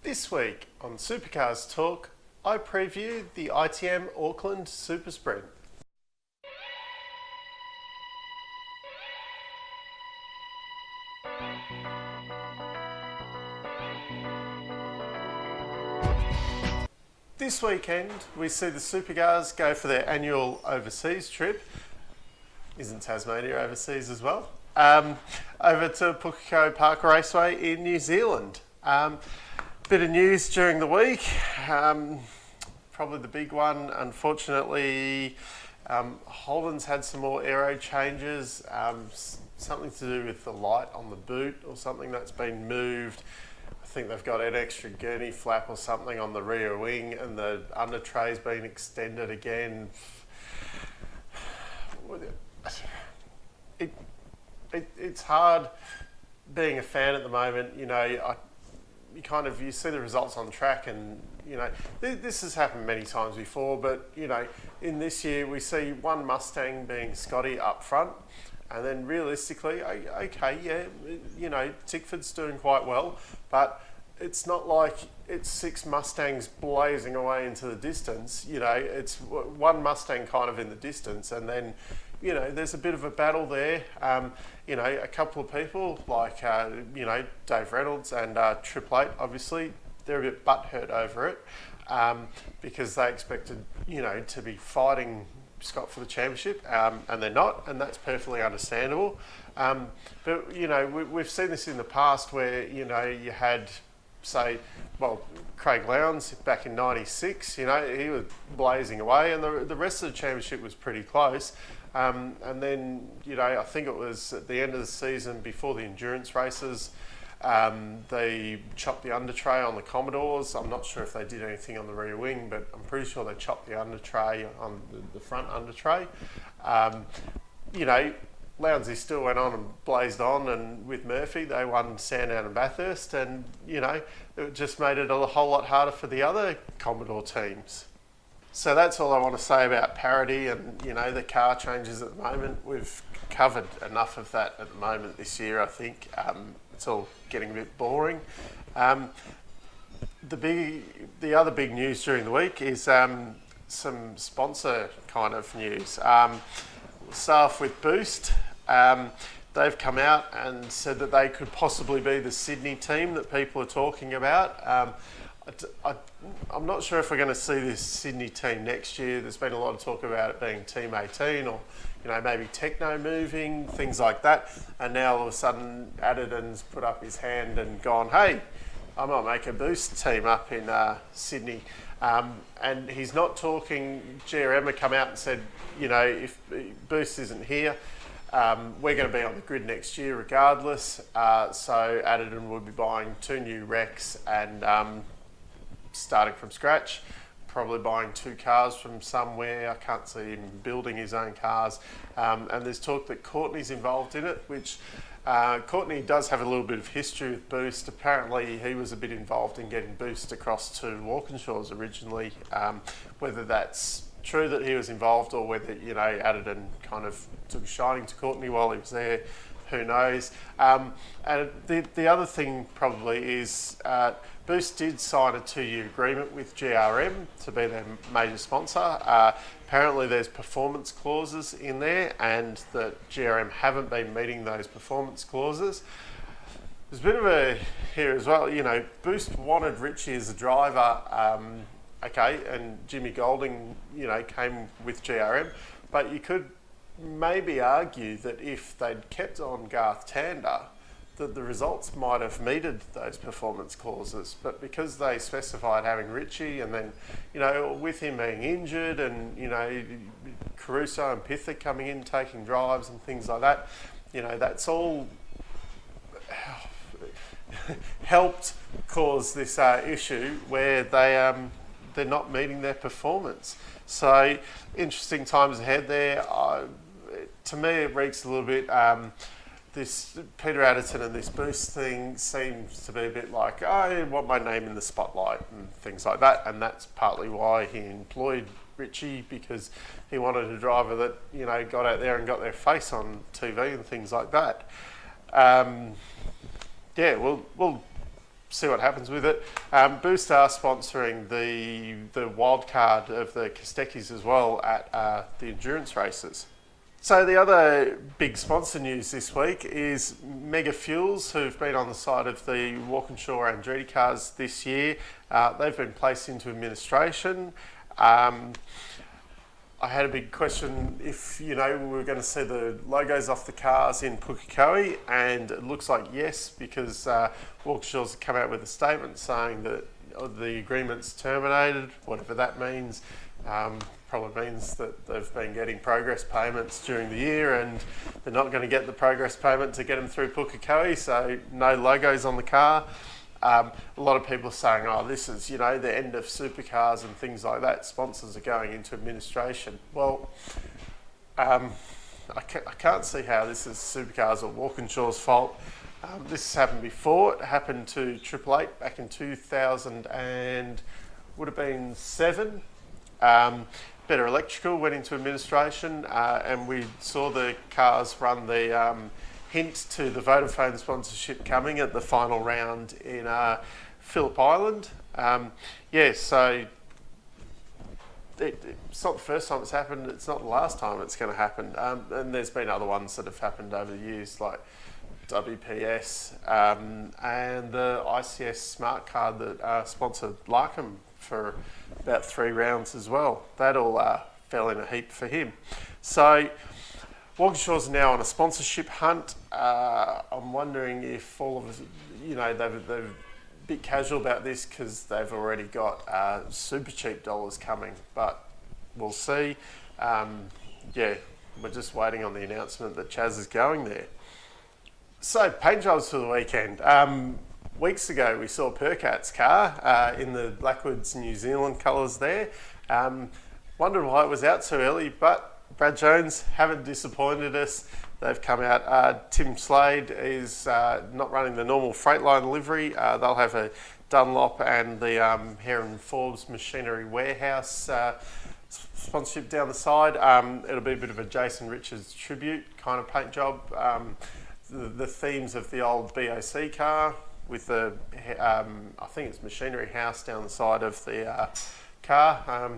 This week on Supercars Talk, I preview the ITM Auckland SuperSprint. This weekend, we see the Supercars go for their annual overseas trip. Isn't Tasmania overseas as well? Over to Pukekohe Park Raceway in New Zealand. Bit of news during the week. Probably the big one, unfortunately, Holden's had some more aero changes. Something to do with the light on the boot or something that's been moved. I think they've got an extra gurney flap or something on the rear wing, and the under tray's been extended again. It's hard being a fan at the moment. You know, you see the results on track, and you know this has happened many times before. But you know, in this year we see one Mustang being Scotty up front, and then realistically, okay, yeah, you know, Tickford's doing quite well, but it's not like it's six Mustangs blazing away into the distance. You know, it's one Mustang kind of in the distance, and then you know there's a bit of a battle there. You know, a couple of people like you know, Dave Reynolds and Triple Eight, obviously they're a bit butthurt over it because they expected, you know, to be fighting Scott for the championship, and they're not, and that's perfectly understandable. But you know, we've seen this in the past where you know you had, say, well, Craig Lowndes back in '96. You know, he was blazing away, and the rest of the championship was pretty close. And then, you know, I think it was at the end of the season before the endurance races, they chopped the under tray on the Commodores. I'm not sure if they did anything on the rear wing, but I'm pretty sure they chopped the under tray on the front under tray. You know, Lowndesy still went on and blazed on, and with Murphy they won Sandown and Bathurst, and you know, it just made it a whole lot harder for the other Commodore teams. So that's all I want to say about parity and, you know, the car changes at the moment. We've covered enough of that at the moment this year, I think. It's all getting a bit boring. The other big news during the week is some sponsor kind of news. We'll start off with Boost. They've come out and said that they could possibly be the Sydney team that people are talking about. I'm not sure if we're going to see this Sydney team next year. There's been a lot of talk about it being Team 18 or, you know, maybe Techno moving, things like that. And now all of a sudden Adderton's put up his hand and gone, hey, I might make a Boost team up in Sydney. And he's not talking, GRM have come out and said, you know, if Boost isn't here, we're going to be on the grid next year regardless. So Adderton will be buying 2 new Rex and starting from scratch, probably buying 2 cars from somewhere. I can't see him building his own cars. And there's talk that Courtney's involved in it, which Courtney does have a little bit of history with Boost. Apparently he was a bit involved in getting Boost across to Walkinshaws originally. Whether that's true that he was involved or whether, you know, Adderton kind of took a shining to Courtney while he was there, who knows. And the other thing probably is Boost did sign a 2-year agreement with GRM to be their major sponsor. Apparently there's performance clauses in there, and that GRM haven't been meeting those performance clauses. There's a bit of a here as well, you know, Boost wanted Richie as a driver, okay, and Jimmy Golding, you know, came with GRM, but you could maybe argue that if they'd kept on Garth Tander, that the results might have meted those performance clauses, but because they specified having Richie, and then, you know, with him being injured, and you know, Caruso and Pither coming in taking drives and things like that, you know, that's all helped cause this issue where they're not meeting their performance. So interesting times ahead there. To me, it reeks a little bit. This Peter Adderton and this Boost thing seems to be a bit like, oh, I want my name in the spotlight and things like that, and that's partly why he employed Richie, because he wanted a driver that, you know, got out there and got their face on TV and things like that. Yeah, we'll see what happens with it. Boost are sponsoring the wild card of the Kostekis as well at the endurance races. So the other big sponsor news this week is Mega Fuels, who've been on the side of the Walkinshaw Andretti cars this year. They've been placed into administration. I had a big question if, we were going to see the logos off the cars in Pukekohe, and it looks like yes, because Walkinshaw's come out with a statement saying that the agreement's terminated, whatever that means. Probably means that they've been getting progress payments during the year and they're not going to get the progress payment to get them through Pukekohe, so no logos on the car. A lot of people are saying, oh, this is, the end of supercars and things like that. Sponsors are going into administration. Well, I can't see how this is supercars or Walkinshaw's fault. This has happened before. It happened to Triple Eight back in 2000 and would have been 7. Better Electrical went into administration and we saw the cars run the hint to the Vodafone sponsorship coming at the final round in Phillip Island. So it's not the first time it's happened, it's not the last time it's going to happen. And there's been other ones that have happened over the years, like WPS and the ICS smart card that sponsored Larkham for about 3 rounds as well. That all fell in a heap for him. So Walkinshaw's now on a sponsorship hunt. I'm wondering if all of us, they're a bit casual about this because they've already got super cheap dollars coming, but we'll see. We're just waiting on the announcement that Chaz is going there. So paint jobs for the weekend. Weeks ago, we saw Percat's car in the Blackwoods New Zealand colours there. Wondered why it was out so early, but Brad Jones haven't disappointed us. They've come out. Tim Slade is not running the normal Freightliner livery. They'll have a Dunlop and the Heron Forbes Machinery Warehouse sponsorship down the side. It'll be a bit of a Jason Richards tribute kind of paint job. The themes of the old BOC car, with the, I think it's machinery house down the side of the car.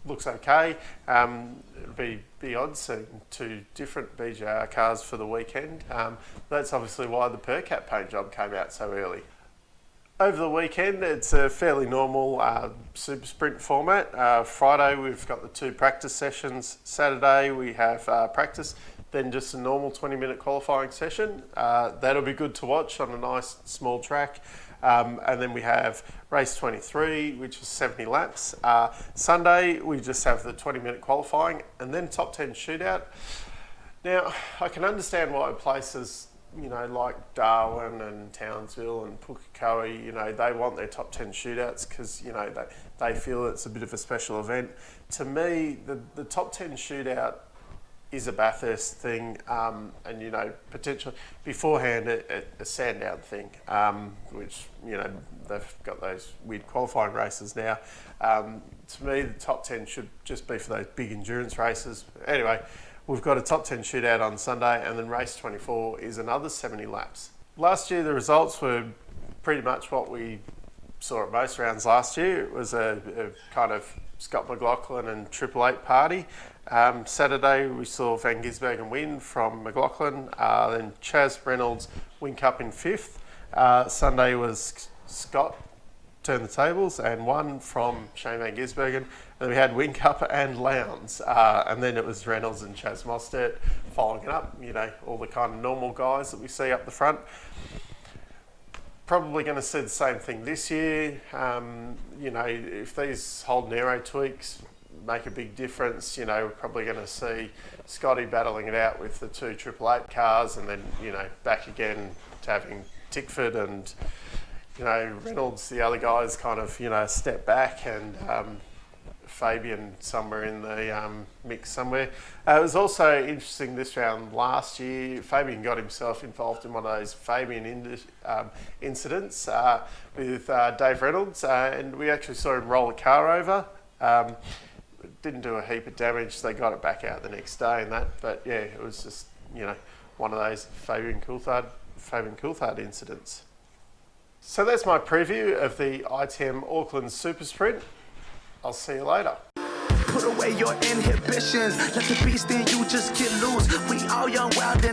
Looks okay. It'll be odd seeing 2 different BJR cars for the weekend. That's obviously why the Percat paint job came out so early. Over the weekend, it's a fairly normal super sprint format. Friday, we've got the 2 practice sessions. Saturday, we have practice, then just a normal 20-minute qualifying session. That'll be good to watch on a nice small track. And then we have race 23, which is 70 laps. Sunday, we just have the 20-minute qualifying and then top 10 shootout. Now, I can understand why places, like Darwin and Townsville and Pukekohe, they want their top 10 shootouts because, they feel it's a bit of a special event. To me, the top 10 shootout is a Bathurst thing, and potentially beforehand a Sandown thing, which they've got those weird qualifying races now. To me, the top 10 should just be for those big endurance races. Anyway, we've got a top 10 shootout on Sunday, and then race 24 is another 70 laps. Last year, the results were pretty much what we saw at most rounds last year. It was a kind of Scott McLaughlin and Triple Eight party. Saturday we saw Van Gisbergen win from McLaughlin, then Chaz Reynolds win cup in 5th. Sunday was Scott turned the tables and won from Shane Van Gisbergen. And then we had Whincup and Lowndes, and then it was Reynolds and Chaz Mostert following it up, all the kind of normal guys that we see up the front. Probably going to see the same thing this year. If these Holden Aero tweaks make a big difference, we're probably going to see Scotty battling it out with the 2 Triple Eight cars, and then back again to having Tickford and Reynolds, the other guys, kind of step back, and Fabian somewhere in the mix somewhere. It was also interesting this round last year. Fabian got himself involved in one of those Fabian incidents with Dave Reynolds, and we actually saw him roll a car over. Didn't do a heap of damage. They got it back out the next day and that, but yeah, it was just one of those Fabian Coulthard incidents. So that's my preview of the ITM Auckland SuperSprint. I'll see you later. Put away your inhibitions, let the beast in you just get loose. We all young, wild and